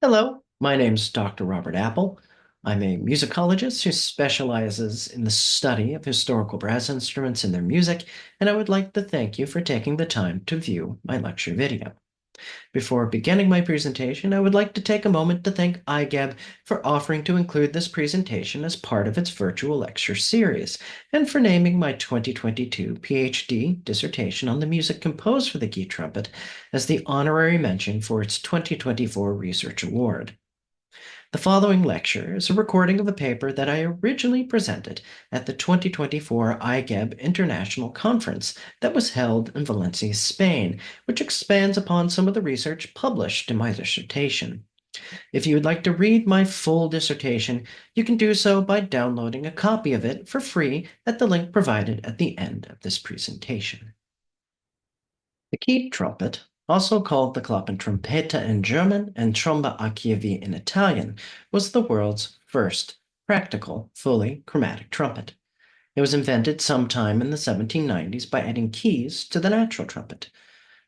Hello, my name's Dr. Robert Apple. I'm a musicologist who specializes in the study of historical brass instruments and their music, and I would like to thank you for taking the time to view my lecture video. Before beginning my presentation, I would like to take a moment to thank IGEB for offering to include this presentation as part of its virtual lecture series, and for naming my 2022 PhD dissertation on the music composed for the key trumpet as the honorary mention for its 2024 Research Award. The following lecture is a recording of a paper that I originally presented at the 2024 IGEB International Conference that was held in Valencia, Spain, which expands upon some of the research published in my dissertation. If you would like to read my full dissertation, you can do so by downloading a copy of it for free at the link provided at the end of this presentation. The keyed trumpet, also called the Klappentrompete in German and tromba a chiavi in Italian, was the world's first practical, fully chromatic trumpet. It was invented sometime in the 1790s by adding keys to the natural trumpet.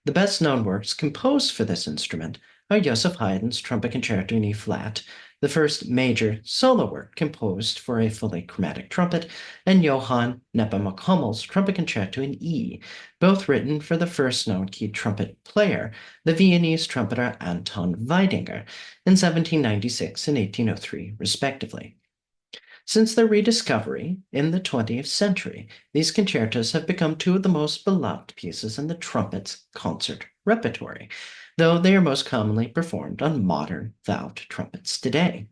The best-known works composed for this instrument are Joseph Haydn's Trumpet Concerto in E-flat, the first major solo work composed for a fully chromatic trumpet, and Johann Nepomuk Trumpet Concerto in E, both written for the first known keyed trumpet player, the Viennese trumpeter Anton Weidinger, in 1796 and 1803, respectively. Since their rediscovery in the 20th century, these concertos have become two of the most beloved pieces in the trumpet's concert repertory, though they are most commonly performed on modern valved trumpets today.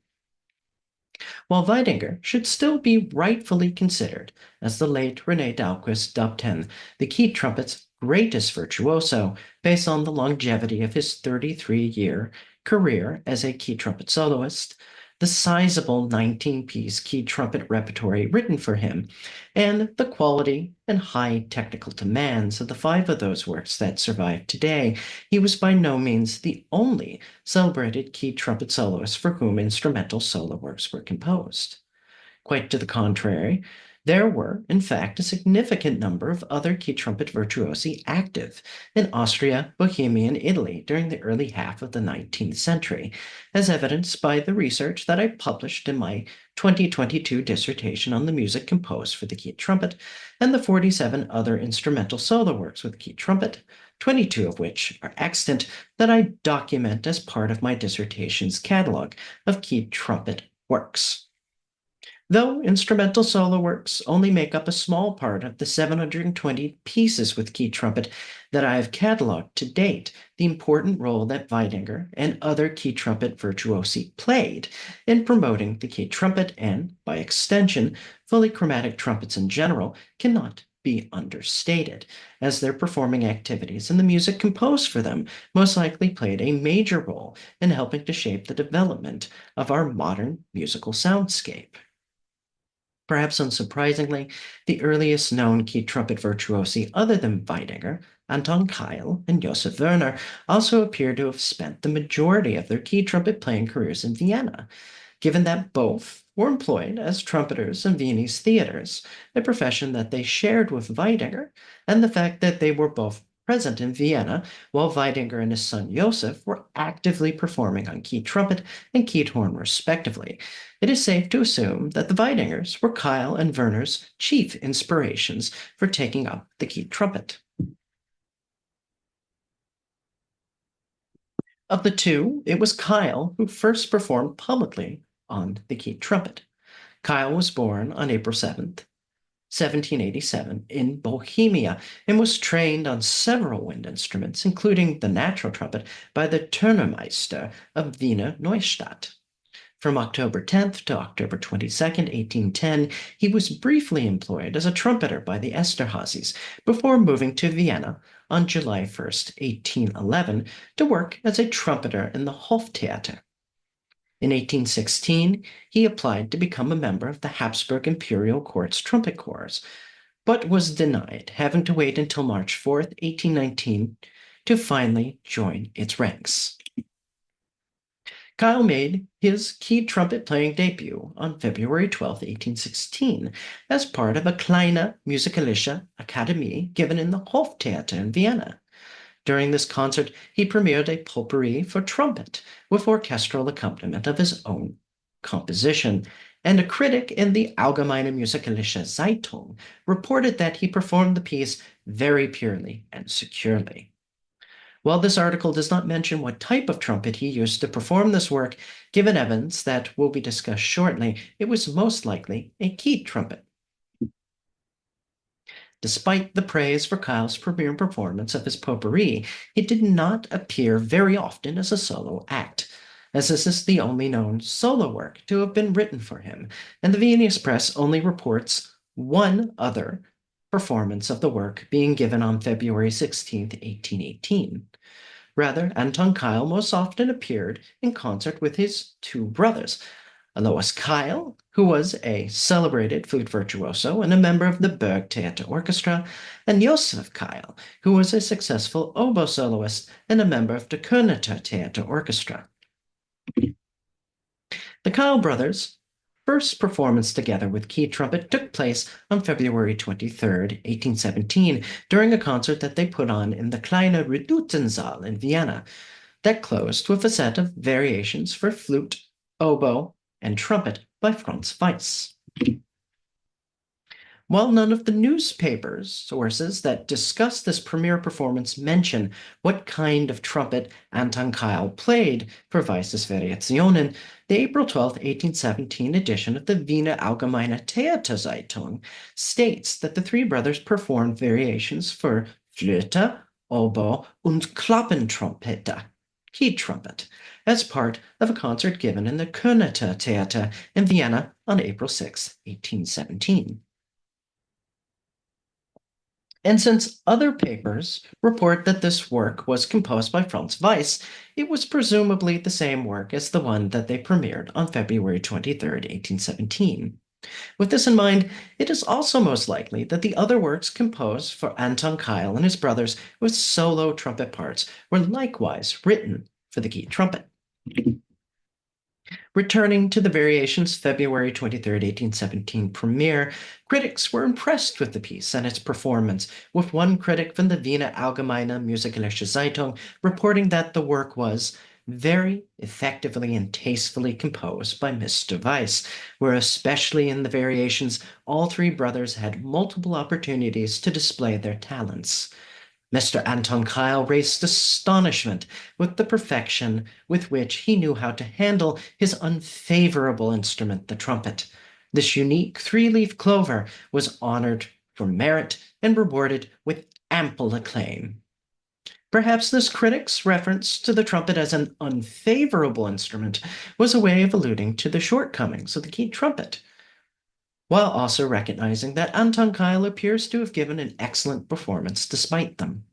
While Weidinger should still be rightfully considered, as the late René Dahlquist dubbed him, the keyed trumpet's greatest virtuoso, based on the longevity of his 33-year career as a keyed trumpet soloist, the sizable 19-piece keyed trumpet repertory written for him, and the quality and high technical demands of the five of those works that survive today, he was by no means the only celebrated keyed trumpet soloist for whom instrumental solo works were composed. Quite to the contrary, there were, in fact, a significant number of other key trumpet virtuosi active in Austria, Bohemia, and Italy during the early half of the 19th century, as evidenced by the research that I published in my 2022 dissertation on the music composed for the keyed trumpet and the 47 other instrumental solo works with keyed trumpet, 22 of which are extant, that I document as part of my dissertation's catalog of keyed trumpet works. Though instrumental solo works only make up a small part of the 720 pieces with keyed trumpet that I have cataloged to date, the important role that Weidinger and other keyed trumpet virtuosi played in promoting the keyed trumpet and, by extension, fully chromatic trumpets in general cannot be understated, as their performing activities and the music composed for them most likely played a major role in helping to shape the development of our modern musical soundscape. Perhaps unsurprisingly, the earliest known keyed trumpet virtuosi other than Weidinger, Anton Khayll and Joseph Werner, also appear to have spent the majority of their keyed trumpet playing careers in Vienna, given that both were employed as trumpeters in Viennese theaters, a profession that they shared with Weidinger, and the fact that they were both present in Vienna while Weidinger and his son Joseph were actively performing on keyed trumpet and keyed horn respectively. It is safe to assume that the Weidingers were Khayll and Werner's chief inspirations for taking up the keyed trumpet. Of the two, it was Khayll who first performed publicly on the keyed trumpet. Khayll was born on April 7th, 1787, in Bohemia, and was trained on several wind instruments, including the natural trumpet, by the Turnermeister of Wiener Neustadt. From October 10th to October 22nd, 1810, he was briefly employed as a trumpeter by the Esterházys before moving to Vienna on July 1st, 1811, to work as a trumpeter in the Hoftheater. In 1816, he applied to become a member of the Habsburg Imperial Court's trumpet corps, but was denied, having to wait until March 4th, 1819, to finally join its ranks. Khayll made his keyed trumpet playing debut on February 12, 1816, as part of a Kleine Musikalische Akademie given in the Hoftheater in Vienna. During this concert, he premiered a potpourri for trumpet with orchestral accompaniment of his own composition, and a critic in the Allgemeine Musikalische Zeitung reported that he performed the piece very purely and securely. While this article does not mention what type of trumpet he used to perform this work, given evidence that will be discussed shortly, it was most likely a keyed trumpet. Despite the praise for Khayll's premiere performance of his potpourri, it did not appear very often as a solo act, as this is the only known solo work to have been written for him, and the Viennese press only reports one other performance of the work being given on February 16, 1818. Rather, Anton Khayll most often appeared in concert with his two brothers, Alois Khayll, who was a celebrated flute virtuoso and a member of the Burgtheater Orchestra, and Josef Khayll, who was a successful oboe soloist and a member of the Königliche Theater Orchestra. The Khayll brothers' first performance together with keyed trumpet took place on February 23, 1817, during a concert that they put on in the Kleine Redutensaal in Vienna, that closed with a set of variations for flute, oboe, and trumpet by Franz Weiss. While none of the newspapers sources that discuss this premiere performance mention what kind of trumpet Anton Khayll played for Weiss's Variationen, the April 12, 1817 edition of the Wiener Allgemeine Theaterzeitung states that the three brothers performed variations for Flöte, oboe, und Klappentrompete, keyed trumpet, as part of a concert given in the Königliche Theater in Vienna on April 6, 1817. And since other papers report that this work was composed by Franz Weiss, it was presumably the same work as the one that they premiered on February 23, 1817. With this in mind, it is also most likely that the other works composed for Anton Khayll and his brothers with solo trumpet parts were likewise written for the keyed trumpet. Returning to the Variations' February 23, 1817 premiere, critics were impressed with the piece and its performance, with one critic from the Wiener Allgemeine Musikalische Zeitung reporting that the work was very effectively and tastefully composed by Mr. Weiss, where especially in the Variations, all three brothers had multiple opportunities to display their talents. Mr. Anton Khayll raised astonishment with the perfection with which he knew how to handle his unfavorable instrument, the trumpet. This unique three-leaf clover was honored for merit and rewarded with ample acclaim. Perhaps this critic's reference to the trumpet as an unfavorable instrument was a way of alluding to the shortcomings of the keyed trumpet, while also recognizing that Anton Khayll appears to have given an excellent performance despite them.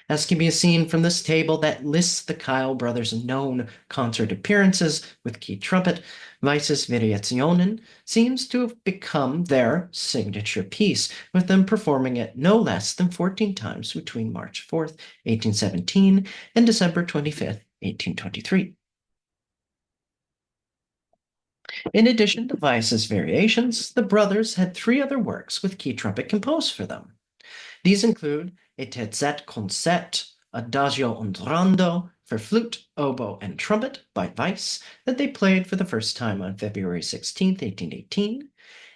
As can be seen from this table that lists the Khayll brothers' known concert appearances with keyed trumpet, Weiss's Variationen seems to have become their signature piece, with them performing it no less than 14 times between March 4th, 1817 and December 25th, 1823. In addition to Weiss's Variations, the brothers had three other works with keyed trumpet composed for them. These include a Terzett Concert, Adagio und Rondo for flute, oboe, and trumpet by Weiss that they played for the first time on February 16, 1818,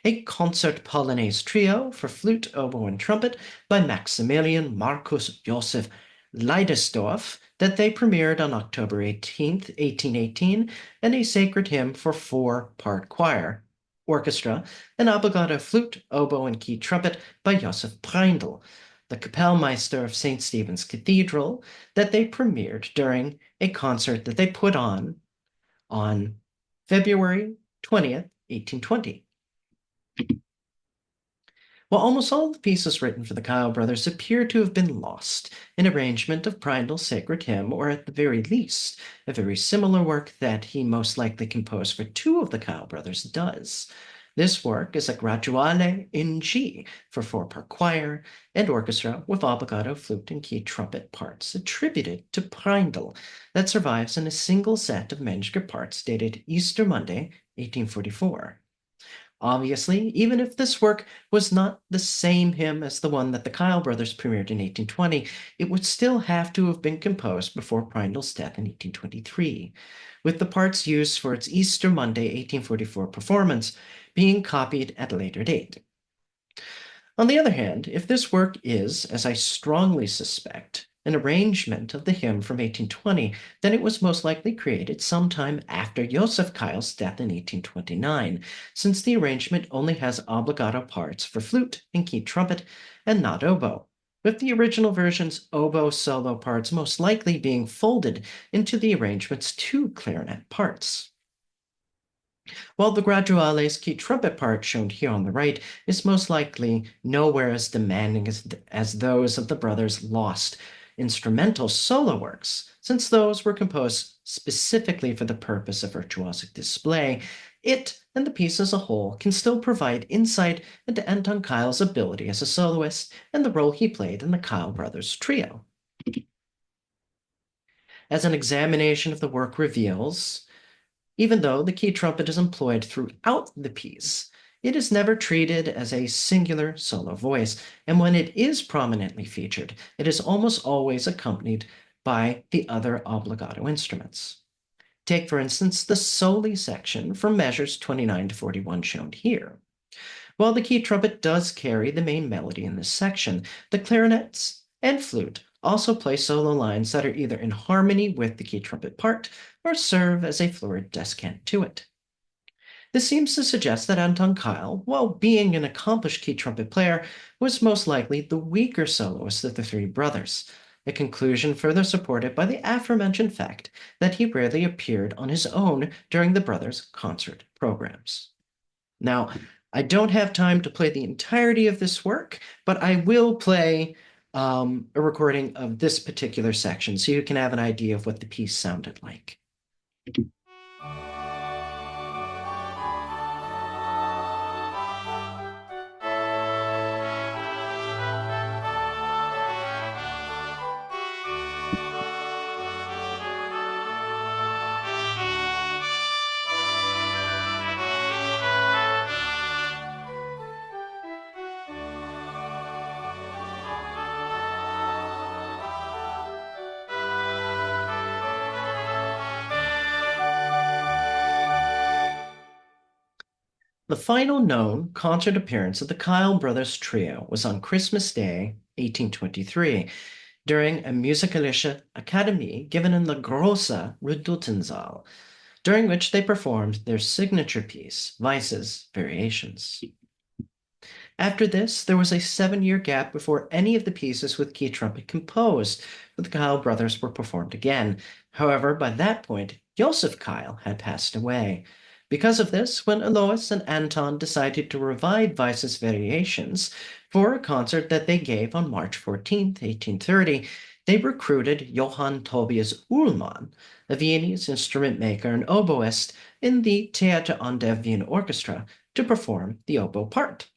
a Concert Polonaise Trio for flute, oboe, and trumpet by Maximilian Marcus Joseph Leidesdorff that they premiered on October 18, 1818, and a sacred hymn for four-part choir, orchestra, and obligato flute, oboe, and keyed trumpet by Josef Preindl, the Kapellmeister of St. Stephen's Cathedral, that they premiered during a concert that they put on February 20th, 1820. While almost all the pieces written for the Khayll brothers appear to have been lost, an arrangement of Preindl's sacred hymn, or at the very least, a very similar work that he most likely composed for two of the Khayll brothers does. This work is a Graduale in G for four-part choir and orchestra with obligato flute and keyed trumpet parts attributed to Preindl that survives in a single set of manuscript parts dated Easter Monday, 1844. Obviously, even if this work was not the same hymn as the one that the Khayll brothers premiered in 1820, it would still have to have been composed before Prindle's death in 1823, with the parts used for its Easter Monday 1844 performance being copied at a later date. On the other hand, if this work is, as I strongly suspect, an arrangement of the hymn from 1820, then it was most likely created sometime after Joseph Khayll's death in 1829, since the arrangement only has obligato parts for flute and keyed trumpet and not oboe, with the original version's oboe solo parts most likely being folded into the arrangement's two clarinet parts. While the Graduale's keyed trumpet part shown here on the right is most likely nowhere as demanding as those of the brothers' lost instrumental solo works, since those were composed specifically for the purpose of virtuosic display, it and the piece as a whole can still provide insight into Anton Khayll's ability as a soloist and the role he played in the Khayll brothers trio. As an examination of the work reveals, even though the keyed trumpet is employed throughout the piece, it is never treated as a singular solo voice, and when it is prominently featured, it is almost always accompanied by the other obligato instruments. Take, for instance, the soli section from measures 29 to 41 shown here. While the keyed trumpet does carry the main melody in this section, the clarinets and flute also play solo lines that are either in harmony with the keyed trumpet part or serve as a florid descant to it. This seems to suggest that Anton Khayll, while being an accomplished keyed trumpet player, was most likely the weaker soloist of the three brothers, a conclusion further supported by the aforementioned fact that he rarely appeared on his own during the brothers' concert programs. Now, I don't have time to play the entirety of this work, but I will play a recording of this particular section so you can have an idea of what the piece sounded like. The final known concert appearance of the Khayll brothers trio was on Christmas Day, 1823, during a Musikalische Akademie given in the Große Redutensaal, during which they performed their signature piece, Weiss's Variations. After this, there was a 7-year gap before any of the pieces with keyed trumpet composed for the Khayll brothers were performed again. However, by that point, Joseph Khayll had passed away. Because of this, when Alois and Anton decided to revive Weiss's Variations for a concert that they gave on March 14, 1830, they recruited Johann Tobias Uhlmann, a Viennese instrument maker and oboist in the Theater an der Wien Orchestra, to perform the oboe part.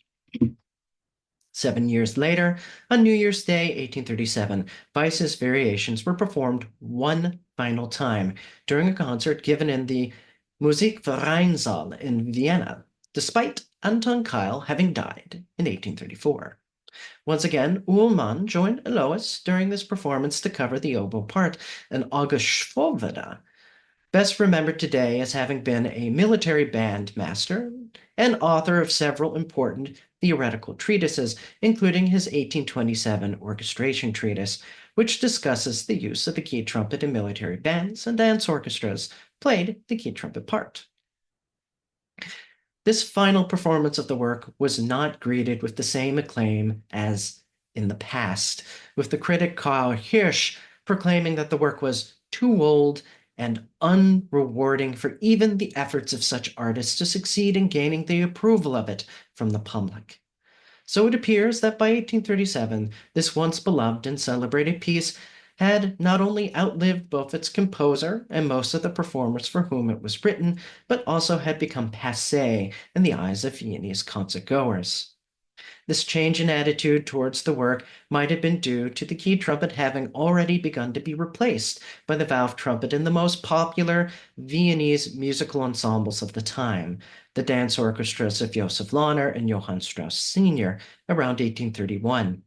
7 years later, on New Year's Day, 1837, Weiss's Variations were performed one final time during a concert given in the Musikvereinsaal in Vienna, despite Anton Khayll having died in 1834. Once again, Uhlmann joined Alois during this performance to cover the oboe part, and August Svoboda, best remembered today as having been a military band master and author of several important theoretical treatises, including his 1827 orchestration treatise, which discusses the use of the keyed trumpet in military bands and dance orchestras, played the keyed trumpet part. This final performance of the work was not greeted with the same acclaim as in the past, with the critic Karl Hirsch proclaiming that the work was too old and unrewarding for even the efforts of such artists to succeed in gaining the approval of it from the public. So it appears that by 1837, this once beloved and celebrated piece had not only outlived both its composer and most of the performers for whom it was written, but also had become passé in the eyes of Viennese concertgoers. This change in attitude towards the work might have been due to the keyed trumpet having already begun to be replaced by the valve trumpet in the most popular Viennese musical ensembles of the time, the dance orchestras of Joseph Lahner and Johann Strauss Sr. around 1831,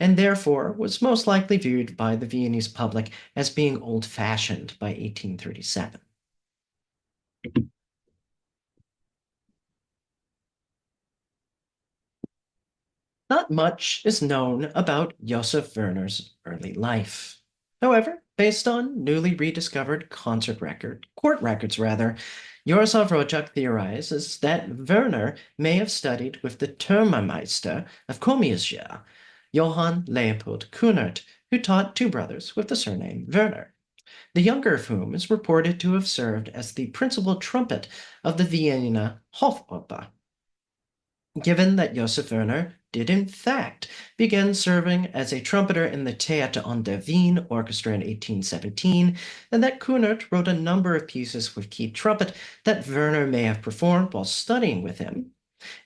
and therefore was most likely viewed by the Viennese public as being old-fashioned by 1837. Not much is known about Joseph Werner's early life. However, based on newly rediscovered court records rather, Jaroslav Rojak theorizes that Werner may have studied with the Turmameister of Komiesia, Johann Leopold Kunert, who taught two brothers with the surname Werner, the younger of whom is reported to have served as the principal trumpet of the Vienna Hofoper. Given that Josef Werner did in fact begin serving as a trumpeter in the Theater an der Wien orchestra in 1817, and that Kunert wrote a number of pieces with keyed trumpet that Werner may have performed while studying with him,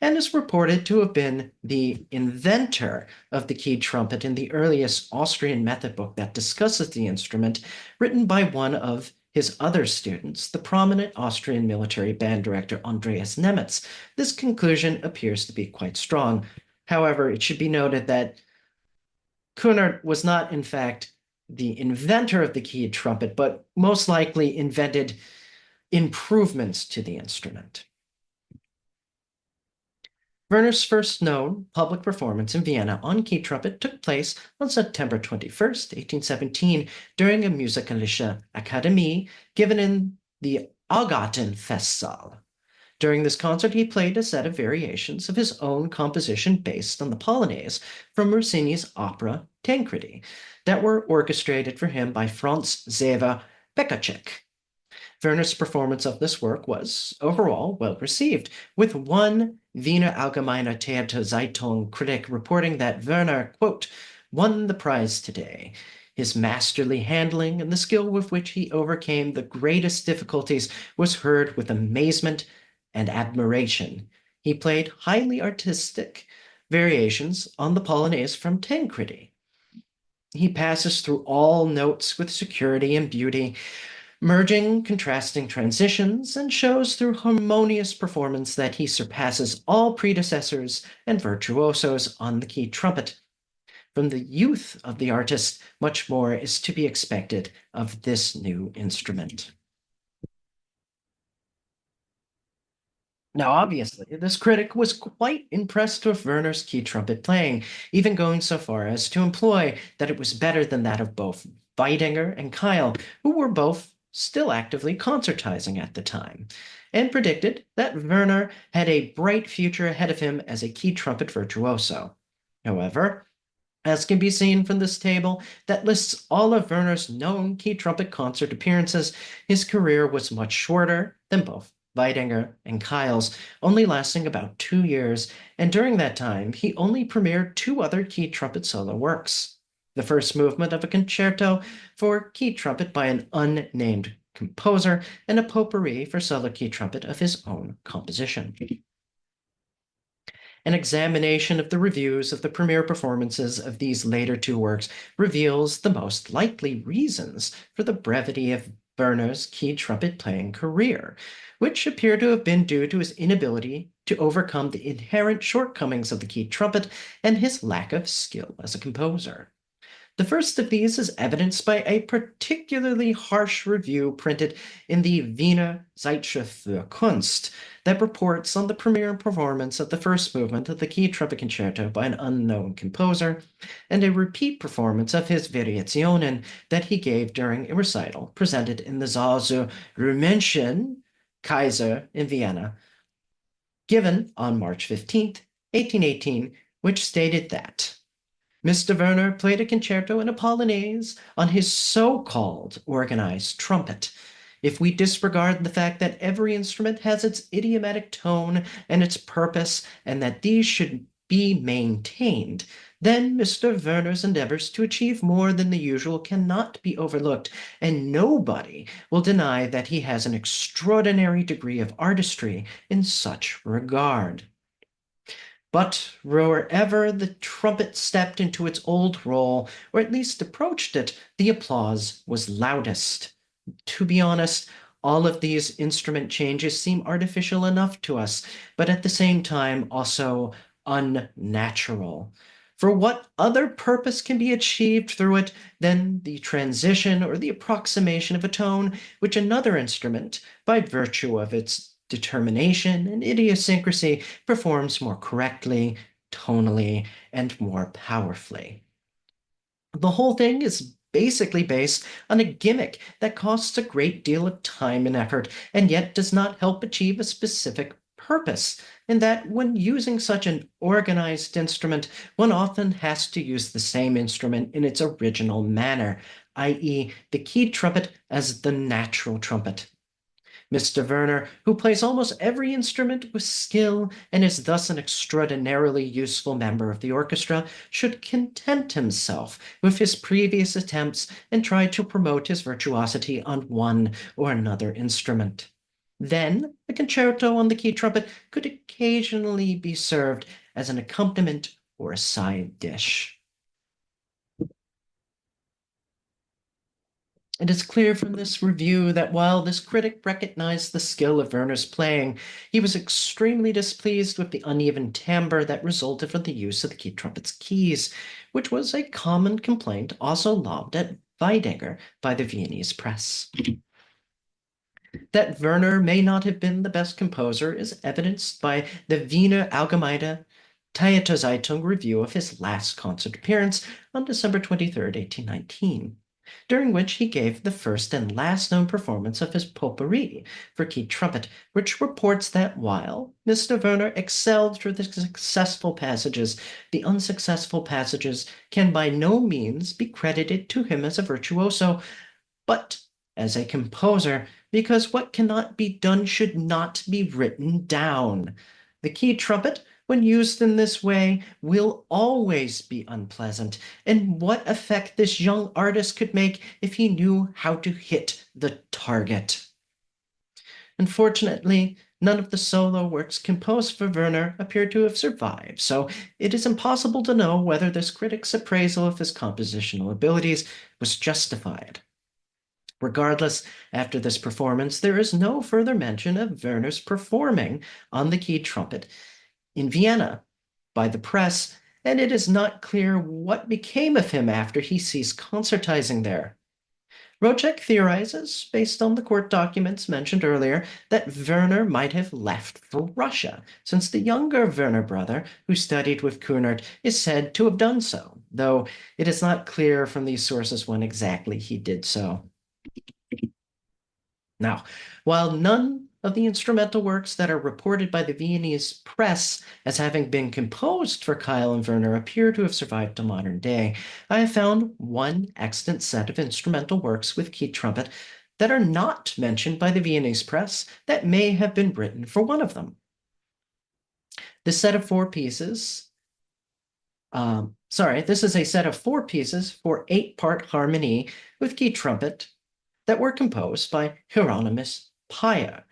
and is reported to have been the inventor of the keyed trumpet in the earliest Austrian method book that discusses the instrument, written by one of his other students, the prominent Austrian military band director Andreas Nemetz. This conclusion appears to be quite strong. However, it should be noted that Kunert was not, in fact, the inventor of the keyed trumpet, but most likely invented improvements to the instrument. Werner's first known public performance in Vienna on keyed trumpet took place on September 21st, 1817, during a Musikalische Akademie given in the Festsaal. During this concert, he played a set of variations of his own composition based on the Polonaise from Rossini's opera Tancredi that were orchestrated for him by Franz Xaver Bekacek. Werner's performance of this work was overall well received, with one Wiener Allgemeine Theaterzeitung critic reporting that Werner, quote, won the prize today. His masterly handling and the skill with which he overcame the greatest difficulties was heard with amazement and admiration. He played highly artistic variations on the Polonaise from Tancredi. He passes through all notes with security and beauty, merging contrasting transitions, and shows through harmonious performance that he surpasses all predecessors and virtuosos on the keyed trumpet. From the youth of the artist, much more is to be expected of this new instrument. Now, obviously, this critic was quite impressed with Werner's keyed trumpet playing, even going so far as to imply that it was better than that of both Weidinger and Khayll, who were both still actively concertizing at the time, and predicted that Werner had a bright future ahead of him as a keyed trumpet virtuoso. However, as can be seen from this table that lists all of Werner's known keyed trumpet concert appearances, his career was much shorter than both Weidinger and Khayll's, only lasting about 2 years, and during that time he only premiered two other keyed trumpet solo works. The first movement of a concerto for keyed trumpet by an unnamed composer, and a potpourri for solo keyed trumpet of his own composition. An examination of the reviews of the premiere performances of these later two works reveals the most likely reasons for the brevity of Werner's keyed trumpet playing career, which appear to have been due to his inability to overcome the inherent shortcomings of the keyed trumpet and his lack of skill as a composer. The first of these is evidenced by a particularly harsh review printed in the Wiener Zeitschrift für Kunst that reports on the premiere performance of the first movement of the keyed trumpet concerto by an unknown composer, and a repeat performance of his Variationen that he gave during a recital presented in the Saal zur Römischen Kaiser in Vienna, given on March 15th, 1818, which stated that Mr. Werner played a concerto and a polonaise on his so-called organized trumpet. If we disregard the fact that every instrument has its idiomatic tone and its purpose, and that these should be maintained, then Mr. Werner's endeavors to achieve more than the usual cannot be overlooked, and nobody will deny that he has an extraordinary degree of artistry in such regard. But wherever the trumpet stepped into its old role, or at least approached it, the applause was loudest. To be honest, all of these instrument changes seem artificial enough to us, but at the same time also unnatural. For what other purpose can be achieved through it than the transition or the approximation of a tone which another instrument, by virtue of its determination and idiosyncrasy, performs more correctly, tonally, and more powerfully? The whole thing is basically based on a gimmick that costs a great deal of time and effort and yet does not help achieve a specific purpose. In that, when using such an organized instrument, one often has to use the same instrument in its original manner, i.e., the keyed trumpet as the natural trumpet. Mr. Werner, who plays almost every instrument with skill and is thus an extraordinarily useful member of the orchestra, should content himself with his previous attempts and try to promote his virtuosity on one or another instrument. Then, a concerto on the key trumpet could occasionally be served as an accompaniment or a side dish. It is clear from this review that while this critic recognized the skill of Werner's playing, he was extremely displeased with the uneven timbre that resulted from the use of the key trumpet's keys, which was a common complaint also lobbed at Weidegger by the Viennese press. That Werner may not have been the best composer is evidenced by the Wiener Allgemeine Theaterzeitung review of his last concert appearance on December 23rd, 1819, during which he gave the first and last known performance of his potpourri for keyed trumpet, which reports that while Mr. Werner excelled through the successful passages, the unsuccessful passages can by no means be credited to him as a virtuoso, but as a composer, because what cannot be done should not be written down. The keyed trumpet, when used in this way, will always be unpleasant, and what effect this young artist could make if he knew how to hit the target. Unfortunately, none of the solo works composed for Werner appear to have survived, so it is impossible to know whether this critic's appraisal of his compositional abilities was justified. Regardless, after this performance, there is no further mention of Werner's performing on the keyed trumpet in Vienna by the press, and it is not clear what became of him after he ceased concertizing there. Rocek theorizes, based on the court documents mentioned earlier, that Werner might have left for Russia, since the younger Werner brother, who studied with Kühnert, is said to have done so, though it is not clear from these sources when exactly he did so. Now, while none of the instrumental works that are reported by the Viennese press as having been composed for Khayll and Werner appear to have survived to modern day, I have found one extant set of instrumental works with keyed trumpet that are not mentioned by the Viennese press that may have been written for one of them. This set of four pieces, this is a set of four pieces for 8-part harmony with keyed trumpet that were composed by Hieronymus Paya,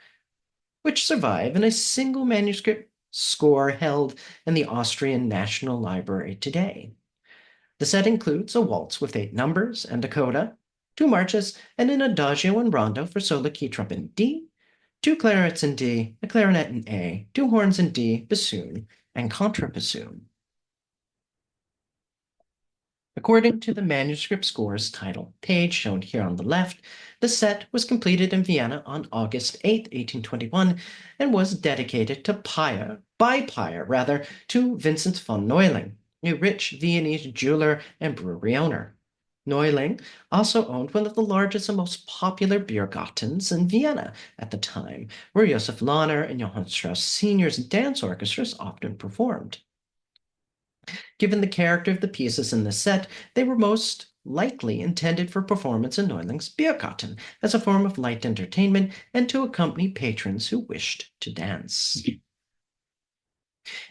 which survive in a single manuscript score held in the Austrian National Library today. The set includes a waltz with 8 numbers and a coda, 2 marches, and an adagio and rondo for solo key trumpet in D, 2 clarinets in D, a clarinet in A, 2 horns in D, bassoon, and contrabassoon. According to the manuscript score's title page shown here on the left, the set was completed in Vienna on August 8, 1821, and was dedicated to to Vincent von Neuling, a rich Viennese jeweler and brewery owner. Neuling also owned one of the largest and most popular Biergartens in Vienna at the time, where Josef Lahner and Johann Strauss Sr.'s dance orchestras often performed. Given the character of the pieces in the set, they were most likely intended for performance in Neuling's Biergarten as a form of light entertainment and to accompany patrons who wished to dance.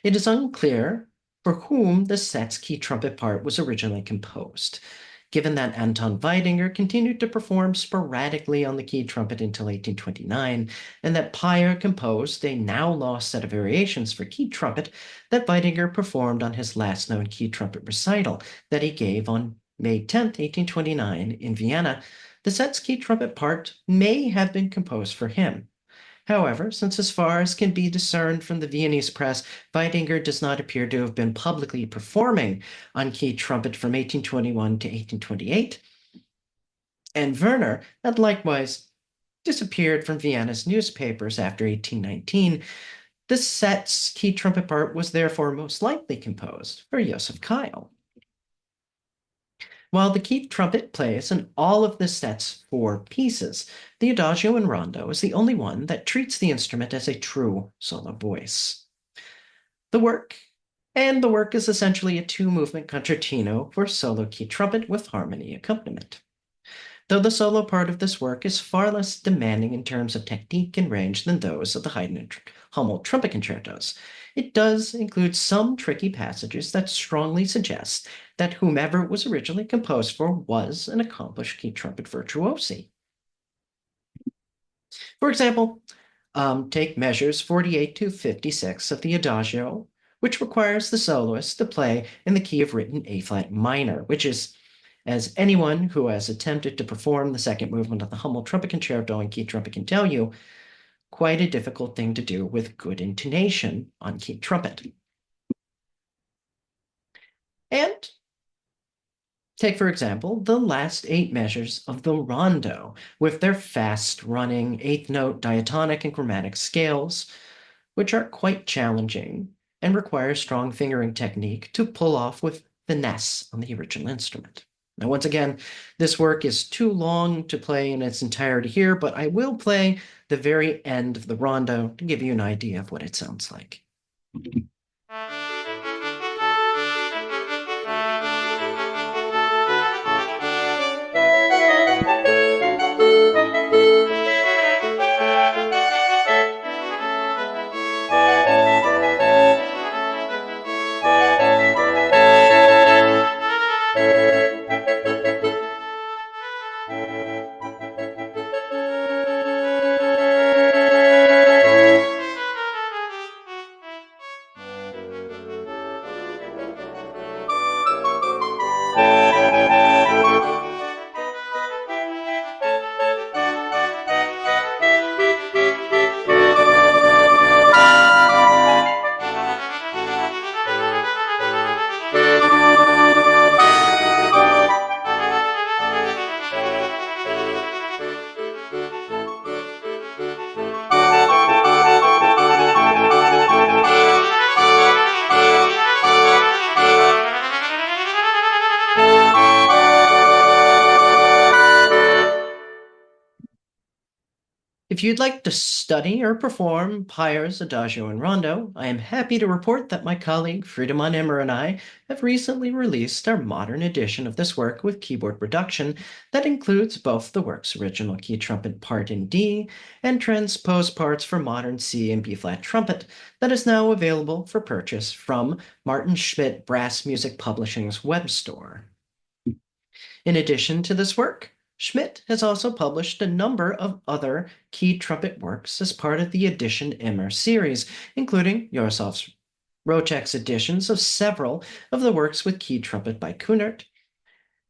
It is unclear for whom the set's key trumpet part was originally composed. given that Anton Weidinger continued to perform sporadically on the keyed trumpet until 1829, and that Payer composed a now-lost set of variations for keyed trumpet that Weidinger performed on his last known keyed trumpet recital that he gave on May 10, 1829, in Vienna. The set's keyed trumpet part may have been composed for him. However, since as far as can be discerned from the Viennese press, Weidinger does not appear to have been publicly performing on keyed trumpet from 1821 to 1828, and Werner had likewise disappeared from Vienna's newspapers after 1819, the set's keyed trumpet part was therefore most likely composed for Joseph Khayll. While the keyed trumpet plays in all of the set's 4 pieces, the Adagio and Rondo is the only one that treats the instrument as a true solo voice. The work is essentially a 2-movement concertino for solo keyed trumpet with harmony accompaniment. Though the solo part of this work is far less demanding in terms of technique and range than those of the Haydn and Hummel trumpet concertos, it does include some tricky passages that strongly suggest that whomever it was originally composed for was an accomplished keyed trumpet virtuosi. For example, take measures 48 to 56 of the Adagio, which requires the soloist to play in the key of written A-flat minor, which is, as anyone who has attempted to perform the second movement of the Hummel trumpet concerto in keyed trumpet can tell you, quite a difficult thing to do with good intonation on keyed trumpet. And take, for example, the last 8 measures of the rondo, with their fast-running 8th-note diatonic and chromatic scales, which are quite challenging and require strong fingering technique to pull off with finesse on the original instrument. Now, once again, this work is too long to play in its entirety here, but I will play the very end of the rondo to give you an idea of what it sounds like. If you'd like to study or perform Peyer's Adagio and Rondo, I am happy to report that my colleague Friedemann Immer and I have recently released our modern edition of this work with keyboard reduction that includes both the work's original keyed trumpet part in D and transposed parts for modern C and B-flat trumpet that is now available for purchase from Martin Schmidt Brass Music Publishing's web store. In addition to this work, Schmidt has also published a number of other keyed trumpet works as part of the Edition Immer series, including Jaroslav Rocek's editions of several of the works with keyed trumpet by Kunert,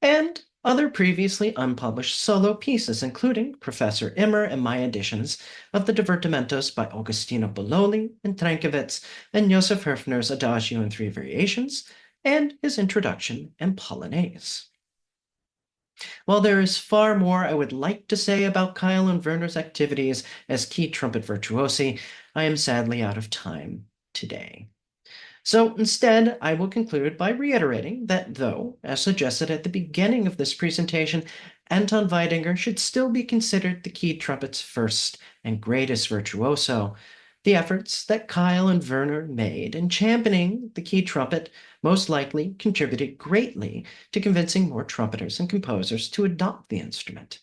and other previously unpublished solo pieces, including Professor Immer and my editions of the Divertimentos by Agostino Bologna and Trankiewicz, and Josef Höfner's Adagio in 3 variations, and his introduction and Polonaise. While there is far more I would like to say about Khayll and Werner's activities as keyed trumpet virtuosi, I am sadly out of time today. So instead, I will conclude by reiterating that though, as suggested at the beginning of this presentation, Anton Weidinger should still be considered the keyed trumpet's first and greatest virtuoso, the efforts that Khayll and Werner made in championing the keyed trumpet most likely contributed greatly to convincing more trumpeters and composers to adopt the instrument.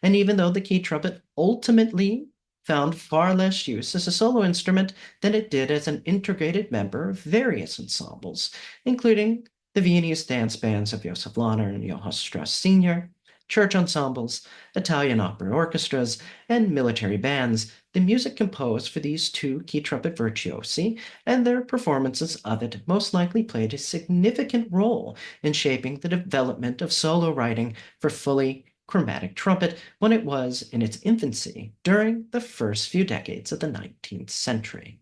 And even though the keyed trumpet ultimately found far less use as a solo instrument than it did as an integrated member of various ensembles, including the Viennese dance bands of Joseph Lahner and Johann Strauss Sr., church ensembles, Italian opera orchestras, and military bands, the music composed for these two key trumpet virtuosi and their performances of it most likely played a significant role in shaping the development of solo writing for fully chromatic trumpet when it was in its infancy during the first few decades of the 19th century.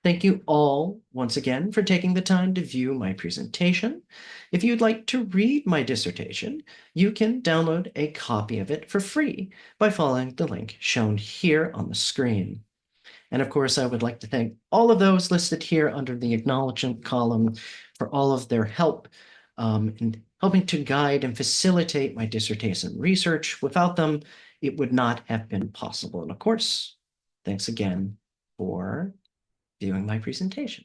Thank you all once again for taking the time to view my presentation. If you'd like to read my dissertation, you can download a copy of it for free by following the link shown here on the screen. And of course, I would like to thank all of those listed here under the acknowledgement column for all of their help in helping to guide and facilitate my dissertation research. Without them, it would not have been possible. And of course, thanks again for viewing my presentation.